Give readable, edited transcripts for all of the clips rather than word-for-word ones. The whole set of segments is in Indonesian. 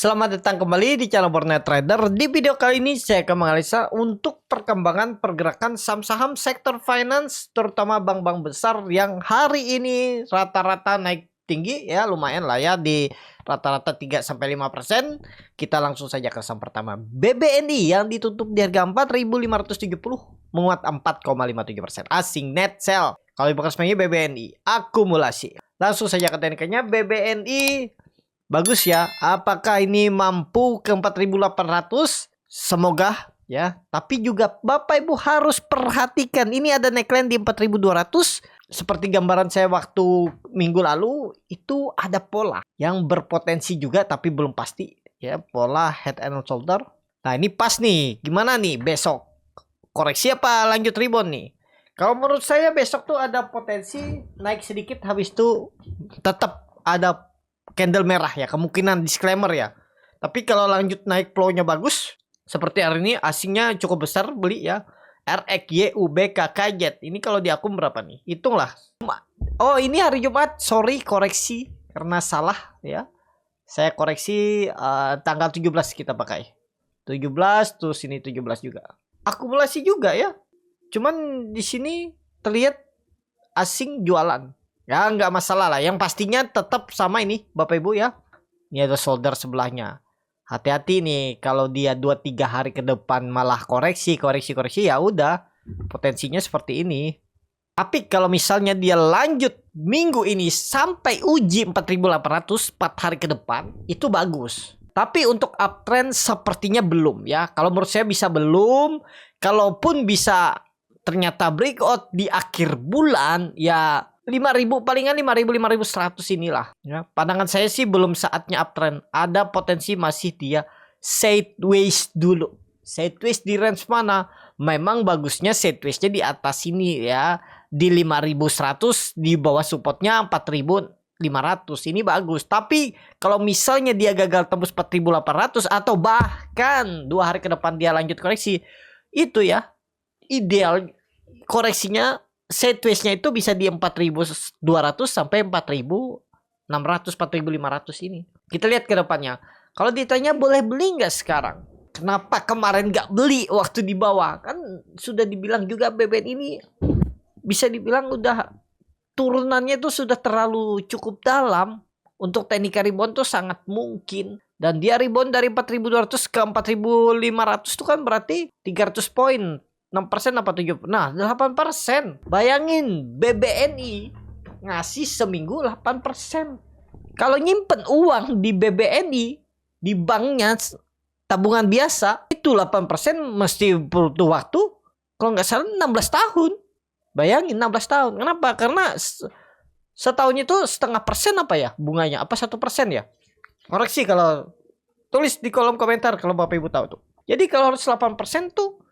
Selamat datang kembali di channel Borneo Trader. Di video kali ini saya akan menganalisa untuk perkembangan pergerakan saham-saham sektor finance, terutama bank-bank besar yang hari ini rata-rata naik tinggi ya, lumayan lah ya, di rata-rata 3-5%. Kita langsung saja ke saham pertama, BBNI yang ditutup di harga 4.570, menguat 4,57%. Asing net sell. Kalau di Sebenarnya BBNI akumulasi. Langsung saja ke tekniknya. BBNI bagus ya. Apakah ini mampu ke 4.800? Semoga ya. Tapi juga Bapak Ibu harus perhatikan, ini ada neckline di 4.200. Seperti gambaran saya waktu minggu lalu, itu ada pola yang berpotensi juga tapi belum pasti ya, pola head and shoulder. Nah, ini pas nih. Gimana nih besok? Koreksi apa lanjut rebound nih? Kalau menurut saya besok tuh ada potensi naik sedikit, habis itu tetap ada candle merah ya, kemungkinan disclaimer ya. Tapi kalau lanjut naik flow-nya bagus, seperti hari ini asingnya cukup besar beli ya. RX, YU, BK, KZ. Ini kalau di akun berapa nih? Hitunglah. Oh, ini hari Jumat. Sorry, koreksi karena salah ya. Saya koreksi tanggal 17 kita pakai. 17 terus ini 17 juga. Akumulasi juga ya. Cuman di sini terlihat asing jualan. Ya nggak masalah lah. Yang pastinya tetap sama ini Bapak Ibu ya. Ini ada shoulder sebelahnya. Hati-hati nih kalau dia 2-3 hari ke depan malah koreksi ya udah, potensinya seperti ini. Tapi kalau misalnya dia lanjut minggu ini sampai uji 4.800 4 hari ke depan, itu bagus. Tapi untuk uptrend sepertinya belum ya. Kalau menurut saya bisa belum. Kalaupun bisa ternyata breakout di akhir bulan ya 5.000, palingan 5.100 inilah ya. Pandangan saya sih belum saatnya uptrend. Ada potensi masih dia sideways dulu. Sideways di range mana? Memang bagusnya sidewaysnya di atas ini ya, di 5.100, di bawah supportnya 4.500. Ini bagus. Tapi kalau misalnya dia gagal tembus 4.800 atau bahkan 2 hari ke depan dia lanjut koreksi, itu ya ideal koreksinya sideways-nya itu bisa di 4.200 sampai 4.600, 4.500 ini. Kita lihat ke depannya. Kalau ditanya boleh beli nggak sekarang? Kenapa kemarin nggak beli waktu di bawah? Kan sudah dibilang juga BBN ini bisa dibilang udah turunannya itu sudah terlalu cukup dalam. Untuk teknik rebound tuh sangat mungkin. Dan dia rebound dari 4.200 ke 4.500 itu kan berarti 300 poin. 6% apa 7%? Nah, 8%. Bayangin BBNI ngasih seminggu 8%. Kalau nyimpen uang di BBNI di banknya tabungan biasa, itu 8% mesti butuh waktu kalau nggak salah 16 tahun. Bayangin 16 tahun. Kenapa? Karena setahun itu 0,5% apa ya bunganya? Apa 1% ya? Koreksi kalau tulis di kolom komentar kalau Bapak Ibu tahu tuh. Jadi kalau harus 8% tuh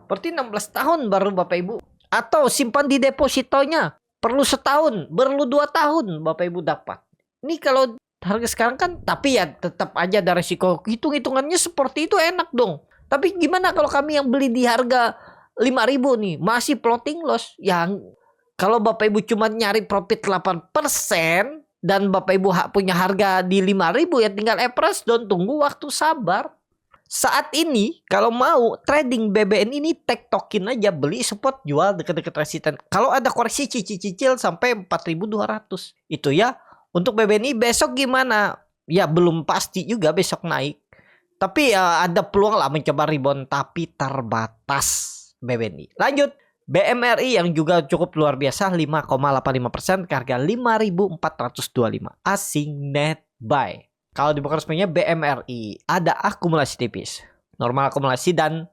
berarti 16 tahun baru Bapak Ibu. Atau simpan di depositonya perlu setahun, perlu 2 tahun Bapak Ibu dapat. Ini kalau harga sekarang kan, tapi ya tetap aja ada resiko. Hitung-hitungannya seperti itu enak dong. Tapi gimana kalau kami yang beli di harga 5.000 nih, masih floating loss. Yang kalau Bapak Ibu cuma nyari profit 8% dan Bapak Ibu punya harga di 5.000 ya tinggal epres dan tunggu waktu, sabar. Saat ini kalau mau trading BBN ini tektokin aja, beli support, jual deket-deket resisten. Kalau ada koreksi cicil sampai 4.200. Itu ya. Untuk BBN ini besok gimana? Ya belum pasti juga besok naik. Tapi ya ada peluang lah mencoba rebound, tapi terbatas BBN ini. Lanjut. BMRI yang juga cukup luar biasa, 5,85% ke harga 5.425. Asing net buy. Kalau di resminya BMRI ada akumulasi tipis, normal akumulasi dan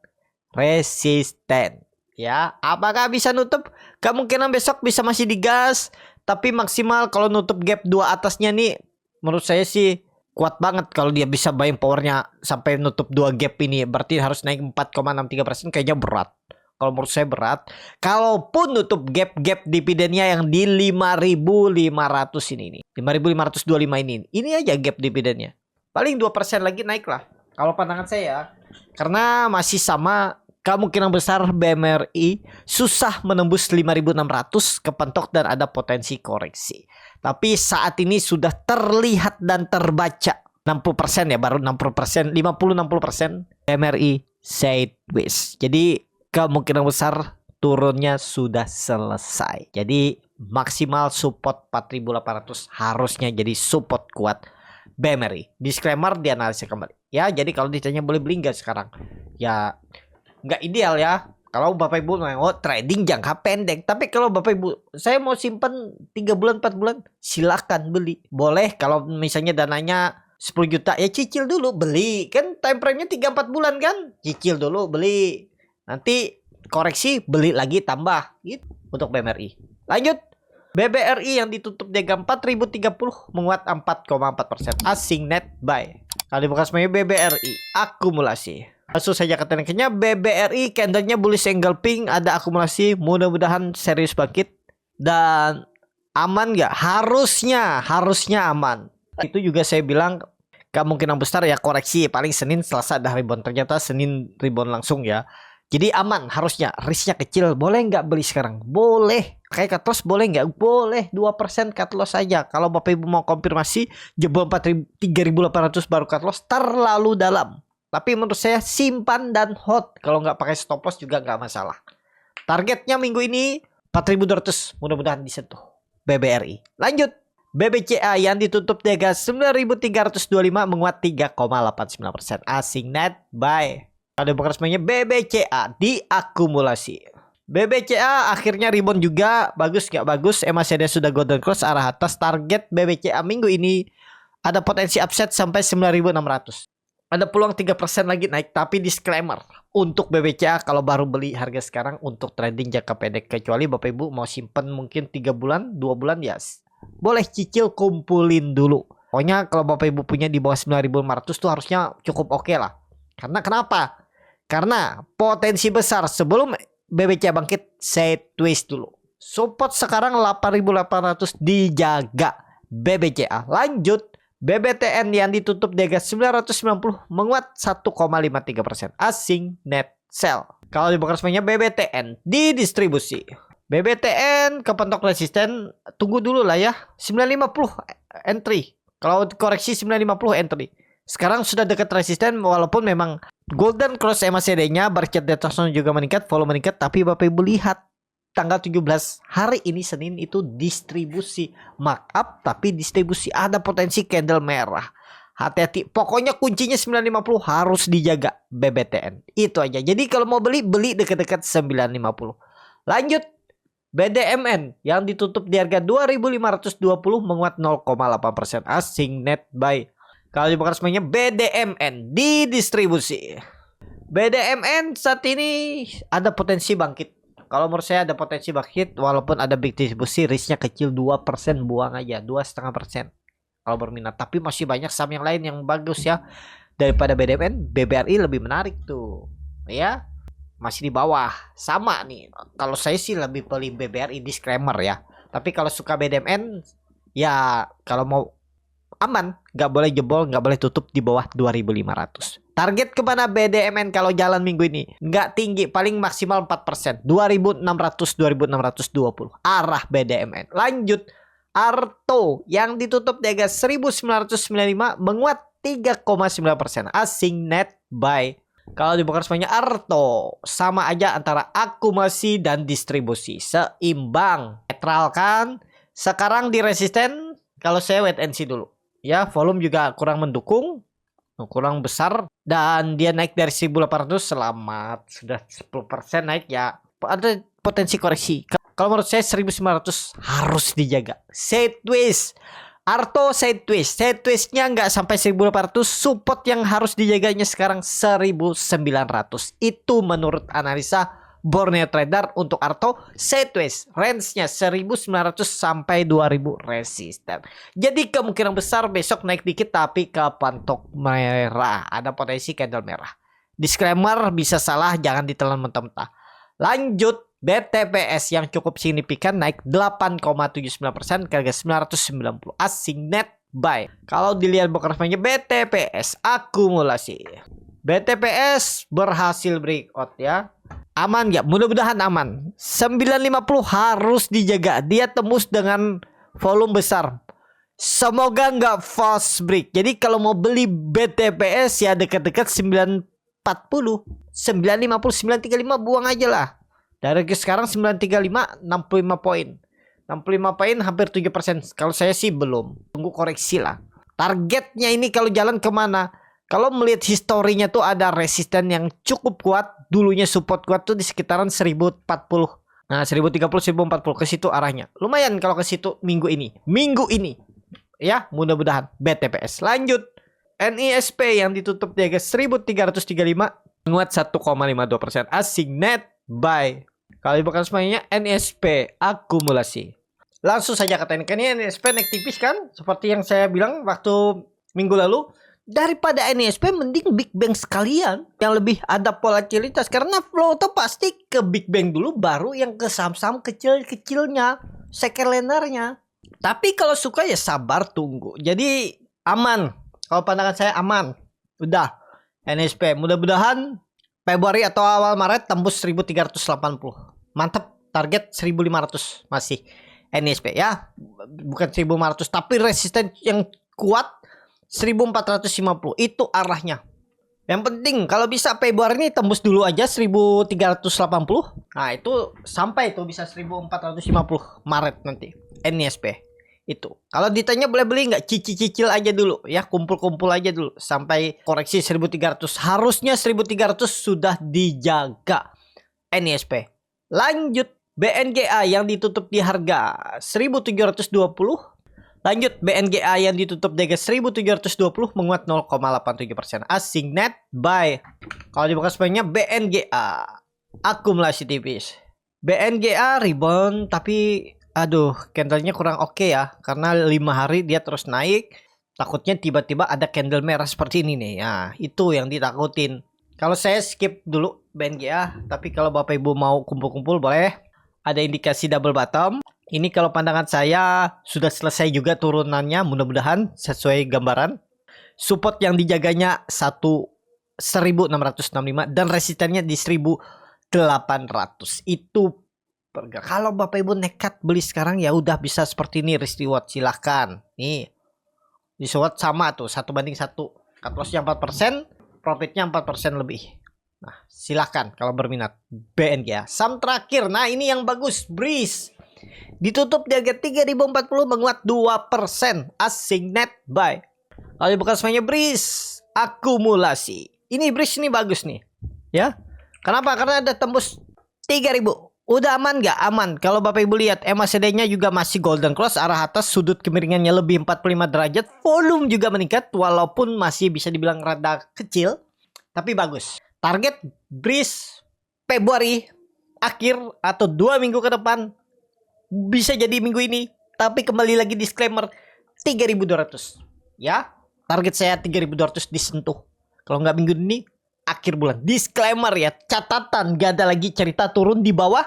resisten. Ya, apakah bisa nutup? Kemungkinan besok bisa masih digas, tapi maksimal kalau nutup gap 2 atasnya nih, menurut saya sih kuat banget kalau dia bisa buying powernya sampai nutup 2 gap ini. Berarti harus naik 4,63%, kayaknya berat. Kalau menurut saya berat. Kalaupun nutup gap dividennya yang di 5.500 ini. 5.525 ini. Ini aja gap dividennya. Paling 2% lagi naik lah. Kalau pandangan saya. Karena masih sama. Kemungkinan besar BMRI susah menembus 5.600 kepentok dan ada potensi koreksi. Tapi saat ini sudah terlihat dan terbaca 60% ya, baru 60%, 50-60% MRI sideways. Jadi kemungkinan besar turunnya sudah selesai. Jadi maksimal support 4.800 harusnya jadi support kuat BMRI. Disclaimer dianalisa kembali. Ya, jadi kalau ditanya boleh beli nggak sekarang? Ya, nggak ideal ya. Kalau Bapak Ibu mau trading jangka pendek. Tapi kalau Bapak Ibu, saya mau simpen 3 bulan, 4 bulan, silakan beli. Boleh kalau misalnya dananya 10 juta, ya cicil dulu beli. Kan time frame-nya 3-4 bulan kan? Cicil dulu beli. Nanti koreksi beli lagi tambah gitu untuk BMRI. Lanjut. BBRI yang ditutup di harga 4.030 menguat 4,4%. Asing net buy. Kalau dibuka semuanya BBRI akumulasi. Langsung saja ke tekniknya. BBRI candlenya bullish engulfing, ada akumulasi, mudah-mudahan serius bangkit dan aman nggak? Harusnya aman. Itu juga saya bilang kemungkinan besar ya koreksi paling Senin Selasa ada rebound, ternyata Senin rebound langsung ya. Jadi aman harusnya, risknya kecil. Boleh nggak beli sekarang? Boleh. Kayak cut loss boleh nggak? Boleh. 2% cut loss saja. Kalau Bapak Ibu mau konfirmasi jebol 3.800 baru cut loss, terlalu dalam. Tapi menurut saya simpan dan hold. Kalau nggak pakai stop loss juga nggak masalah. Targetnya minggu ini 4.200. Mudah-mudahan disentuh. BBRI. Lanjut. BBCA yang ditutup di harga 9.325 menguat 3,89%. Asing net buy. Ada bukan resminya BBCA diakumulasi. BBCA akhirnya rebound juga. Bagus nggak bagus? MACD sudah golden cross arah atas. Target BBCA minggu ini ada potensi upset sampai 9.600. Ada peluang 3% lagi naik. Tapi disclaimer untuk BBCA kalau baru beli harga sekarang untuk trading jangka pendek. Kecuali Bapak Ibu mau simpen mungkin 3 bulan 2 bulan ya boleh cicil kumpulin dulu. Pokoknya kalau Bapak Ibu punya di bawah 9.500 tuh harusnya cukup oke lah. Karena kenapa? Karena potensi besar sebelum BBCA bangkit sideways dulu. Support sekarang 8.800 dijaga BBCA. Lanjut. BBTN yang ditutup di harga 990 menguat 1,53%. Asing net sell. Kalau dibuka resminya BBTN didistribusi. BBTN kepentok resisten, tunggu dulu lah ya. 950 entry. Kalau koreksi 950 entry. Sekarang sudah dekat resisten walaupun memang golden cross MACD-nya barcode detasnya juga meningkat, volume meningkat, tapi Bapak Ibu lihat tanggal 17 hari ini Senin itu distribusi markup tapi distribusi ada potensi candle merah. Hati-hati, pokoknya kuncinya 950 harus dijaga BBTN. Itu aja. Jadi kalau mau beli dekat-dekat 950. Lanjut. BDMN yang ditutup di harga 2.520 menguat 0,8%. Asing net buy. Kalau dibuka resminya BDMN didistribusi. BDMN saat ini ada potensi bangkit. Kalau menurut saya ada potensi bangkit walaupun ada big distribusi, risknya kecil 2%, buang aja 2,5% kalau berminat. Tapi masih banyak saham yang lain yang bagus ya. Daripada BDMN, BBRI lebih menarik tuh. Ya. Masih di bawah. Sama nih. Kalau saya sih lebih pilih BBRI, disclaimer ya. Tapi kalau suka BDMN ya kalau mau aman, nggak boleh jebol, nggak boleh tutup di bawah 2.500. Target kemana BDMN kalau jalan minggu ini? Nggak tinggi, paling maksimal 4%. 2.600, 2.620. Arah BDMN. Lanjut. Arto yang ditutup di harga 1.995 menguat 3,9%. Asing net buy. Kalau dibuka semuanya Arto sama aja antara akumulasi dan distribusi. Seimbang. Netral kan? Sekarang di resisten. Kalau saya wait and see dulu. Ya, volume juga kurang mendukung, kurang besar, dan dia naik dari 1.800, selamat, sudah 10% naik ya, ada potensi koreksi. Kalau menurut saya 1.900 harus dijaga. Sideways, Arto sideways, sidewaysnya nggak sampai 1.800, support yang harus dijaganya sekarang 1.900. Itu menurut analisa Borneo Trader untuk Arto sideways, range-nya 1.900 sampai 2.000 resisten. Jadi kemungkinan besar besok naik dikit tapi ke pantok merah, ada potensi candle merah. Disclaimer bisa salah, jangan ditelan mentah-mentah. Lanjut BTPS yang cukup signifikan naik 8,79% ke harga 990. Asing net buy. Kalau dilihat bookmarknya BTPS akumulasi. BTPS berhasil breakout ya. Aman nggak? Mudah-mudahan aman. 950 harus dijaga. Dia tembus dengan volume besar. Semoga nggak false break. Jadi kalau mau beli BTPS ya dekat-dekat 940, 950, 935 buang aja lah. Dari sekarang 935, 65 poin. 65 poin hampir 7%. Kalau saya sih belum. Tunggu koreksi lah. Targetnya ini kalau jalan kemana? Kalau melihat historinya tuh ada resisten yang cukup kuat. Dulunya support kuat tuh di sekitaran 1040. Nah 1030, 1040 ke situ arahnya. Lumayan kalau ke situ minggu ini. Minggu ini. Ya mudah-mudahan BTPS. Lanjut. NISP yang ditutup di harga 1335. Menguat 1,52%. Asing net buy. Kalau bukan semuanya NISP akumulasi. Langsung saja kata ini. Kan ini NISP naik tipis kan? Seperti yang saya bilang waktu minggu lalu. Daripada NISP mending Big Bang sekalian. Yang lebih ada volatilitas. Karena flow itu pasti ke Big Bang dulu. Baru yang ke saham-saham kecil-kecilnya. Sekelenernya. Tapi kalau suka ya sabar tunggu. Jadi aman. Kalau pandangan saya aman. Udah. NISP. Mudah-mudahan Februari atau awal Maret tembus 1380. Mantap, target 1500 masih NISP ya. Bukan 1500 tapi resisten yang kuat 1450. Itu arahnya. Yang penting kalau bisa Februari ini tembus dulu aja 1380. Nah, itu sampai itu bisa 1450 Maret nanti NISP. Itu. Kalau ditanya boleh beli nggak, cicil aja dulu ya, kumpul-kumpul aja dulu sampai koreksi 1300. Harusnya 1300 sudah dijaga NISP. Lanjut BNGA yang ditutup di harga 1720. Lanjut BNGA yang ditutup di harga 1720 menguat 0,87%. Asing net buy. Kalau dibuka sebenarnya BNGA akumulasi tipis. BNGA rebound tapi aduh, candlenya kurang oke ya. Karena 5 hari dia terus naik. Takutnya tiba-tiba ada candle merah seperti ini nih. Nah, itu yang ditakutin. Kalau saya skip dulu BNGA. Tapi kalau Bapak Ibu mau kumpul-kumpul boleh. Ada indikasi double bottom. Ini kalau pandangan saya sudah selesai juga turunannya. Mudah-mudahan sesuai gambaran. Support yang dijaganya 1665. Dan resistennya di 1800. Itu kalau Bapak Ibu nekat beli sekarang ya udah bisa seperti ini, risk reward silahkan. Nih di SWOT sama tuh 1:1. Cut lossnya 4%, profitnya 4% lebih. Nah silahkan kalau berminat. BNGA saham terakhir. Nah ini yang bagus, Breeze ditutup di harga 3040 menguat 2%. Asing net buy. Lalu bukan semuanya Breeze akumulasi. Ini Breeze ini bagus nih ya. Kenapa? Karena ada tembus 3000. Udah aman nggak? Aman. Kalau Bapak Ibu lihat MACD-nya juga masih golden cross arah atas, sudut kemiringannya lebih 45 derajat, volume juga meningkat walaupun masih bisa dibilang rada kecil, tapi bagus. Target Breeze Februari akhir atau 2 minggu ke depan, bisa jadi minggu ini, tapi kembali lagi disclaimer 3200 ya. Target saya 3200 disentuh. Kalau nggak minggu ini akhir bulan. Disclaimer ya, catatan, gak ada lagi cerita turun di bawah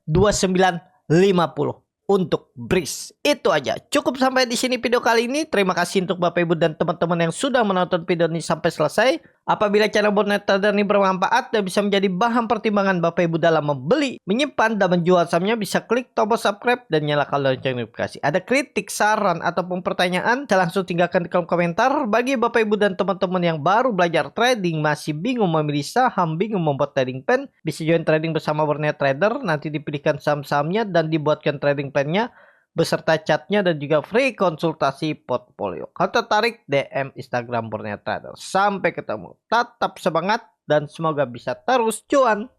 2950 untuk Breeze. Itu aja. Cukup sampai di sini video kali ini. Terima kasih untuk Bapak Ibu dan teman-teman yang sudah menonton video ini sampai selesai. Apabila channel Bornet Trader ini bermanfaat dan bisa menjadi bahan pertimbangan Bapak Ibu dalam membeli, menyimpan dan menjual sahamnya, bisa klik tombol subscribe dan nyalakan lonceng notifikasi. Ada kritik, saran ataupun pertanyaan, bisa langsung tinggalkan di kolom komentar. Bagi Bapak Ibu dan teman-teman yang baru belajar trading, masih bingung memilih saham, bingung membuat trading plan, bisa join trading bersama Bornet Trader. Nanti dipilihkan saham-sahamnya dan dibuatkan trading plan-nya beserta chatnya dan juga free konsultasi portfolio. Kalau tertarik, DM Instagram Bornet Trader. Sampai ketemu. Tetap semangat dan semoga bisa terus cuan.